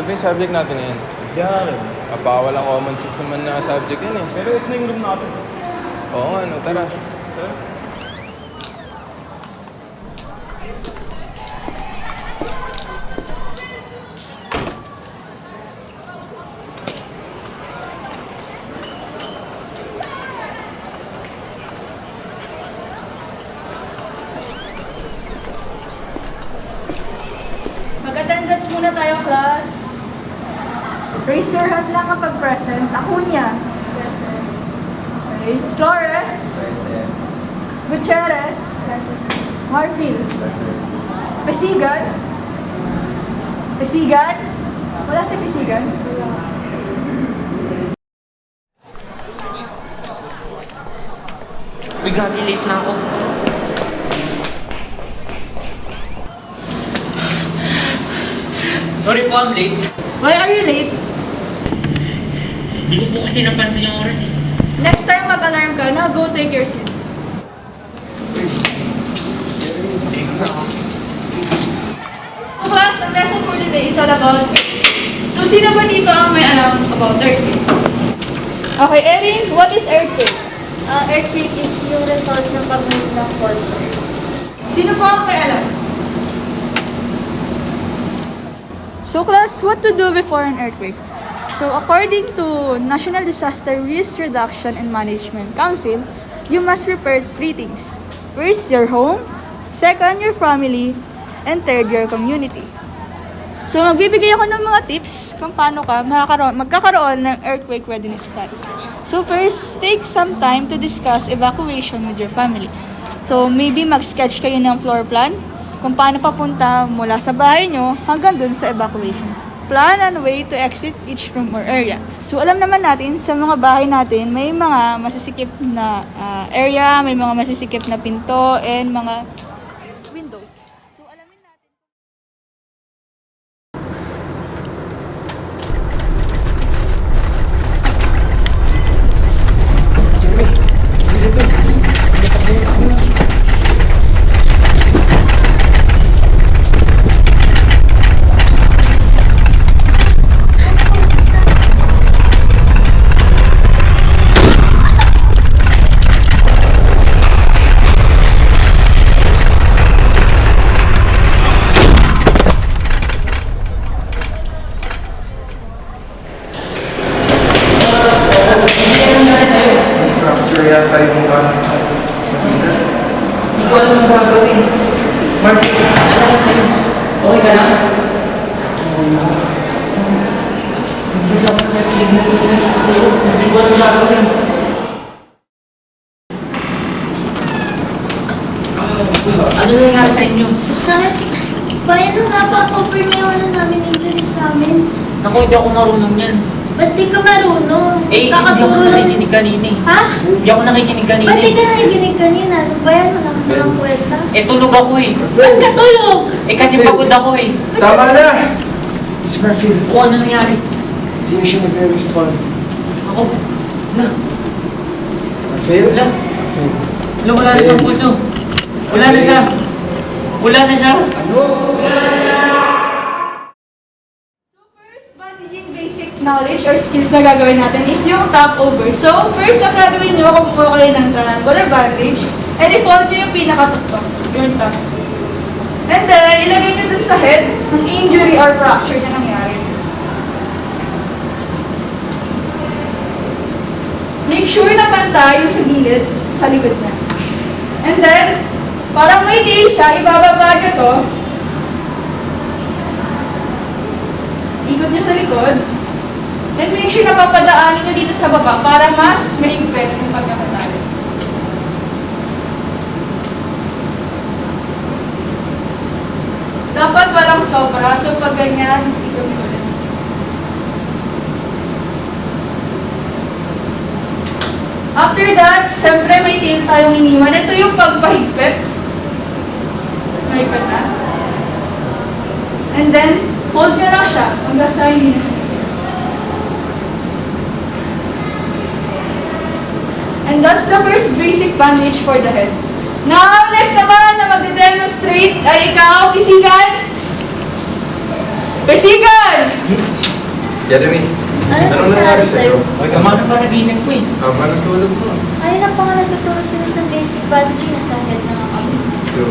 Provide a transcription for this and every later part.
ba yung subject natin yan? Yan. Baka walang common sense naman na subject yan eh. Pero ito na yung room natin. Oo nga, no, tara. Mag-attendance muna tayo, class. Raise your hand lang kapag present. Acuña. Present. Okay. Flores. Present. Gutierrez. Present. Marfil. Present. Pesigan. Pesigan. Wala si Pesigan. Uy, gabi, late na ako. Sorry po, I'm late. Why are you late? Hindi ko po kasi napansin yung oras eh. Next time mag-alarm ka na, go take your seat. So class, ang lesson for today is all about earthquake. So sino ba dito ang may alam about earthquake? Okay, Erin, what is earthquake? Earthquake is yung resource ng pag-move ng fault sa earth. Sino po ang may alam? So class, what to do before an earthquake? So according to National Disaster Risk Reduction and Management Council, you must prepare 3 things. First, your home. Second, your family. And third, your community. So magbibigay ako ng mga tips kung paano ka magkakaroon ng earthquake readiness plan. So first, take some time to discuss evacuation with your family. So maybe mag-sketch kayo ng floor plan kung paano papunta mula sa bahay nyo hanggang dun sa evacuation. Plan and way to exit each room or area. So alam naman natin sa mga bahay natin may mga masisikip na area, may mga masisikip na pinto and mga windows. So alamin natin. Fracture yata yung Hindi ko alam ang gagawin. Marcy, ano ka sa'yo? Okay ka lang? Hindi ko alam nakikinig na ito. Hindi ko alam ang gagawin. Ano nangyari sa inyo? Saan? Paano nga ba po-permiwanan namin injuries namin? Naku, hindi ako marunong yan. Ba't di ka marunong? Eh, hindi ako Kakaturo lang- nakikinig kanina eh. Ha? Hindi ako nakikinig kanina Ba't di ka eh. nakikinig kanina? Ano ba yan? Wala ka sa kwenta. Eh, tulog ako eh. Ba't ka tulog? Eh, kasi pagod ako eh. Tama na! Si Marfil, O, ano nangyari? hindi na siya nagre-respond. Ako, na, Marfil? wala. Marfil. Wala na siyang pulso. Wala na siya. Wala na siya. Ano? So first, bandaging basic knowledge or skills na gagawin natin is yung top over. So first, ang gagawin nyo kung kukuha kayo ng triangular bandage, and i-fold nyo yung pinakatuktok, yung top. And then, ilagay nyo dun sa head ang injury or fracture na nangyari. Make sure na pantay yung sa gilid, sa likod na. And then, parang may tail siya, ibababa nyo to. Ikot nyo sa likod. And make sure na papadaanin nyo dito sa baba para mas mahigpit yung pagkakatali. Dapat walang sobra. So pag ganyan, ikot nyo ulit. After that, syempre may tail tayong iniwan. Ito yung pagpahigpit. Mahigpit na. And then, fold nyo lang siya hanggang sa hindi na siya. And that's the first basic bandage for the head. Now, next naman na magde-demonstrate ay ikaw, Pisigan. Sigan! Jeremy, Ano anong nangyari sa'yo? Sama na pa naginip ko eh. Haba ng tulog mo. Ayun na pa nga nagtuturo si Miss ng basic biology. Nasa head na nga kami. So,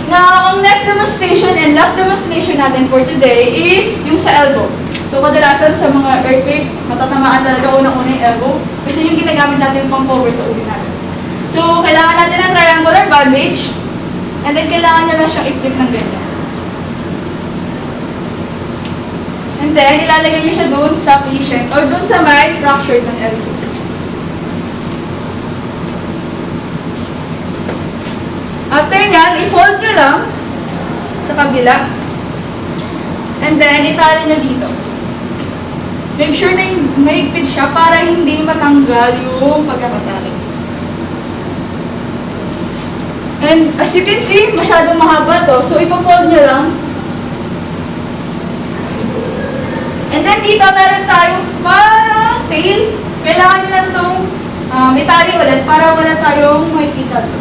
Now, ang next demonstration and last demonstration natin for today is yung sa elbow. So, kadalasan sa mga earthquake, matatamaan talaga unang-una yung elbow. Kasi yung ginagamit natin pang cover sa ulo natin. So, kailangan natin ng triangular bandage. And then, kailangan nyo lang siyang i-clip ng ganyan. And then, ilalagay nyo siya doon sa patient or doon sa may fracture ng elbow. After nyan, i-fold nyo lang sa kabila. And then, itali nyo dito. Make sure na mahigpit siya para hindi matanggal yung pagkakatali. And as you can see, masyadong mahaba to. So, ipo-fold nyo lang. And then, dito meron tayong parang tail. Kailangan nyo lang itong itali ulit para wala tayong makikita to.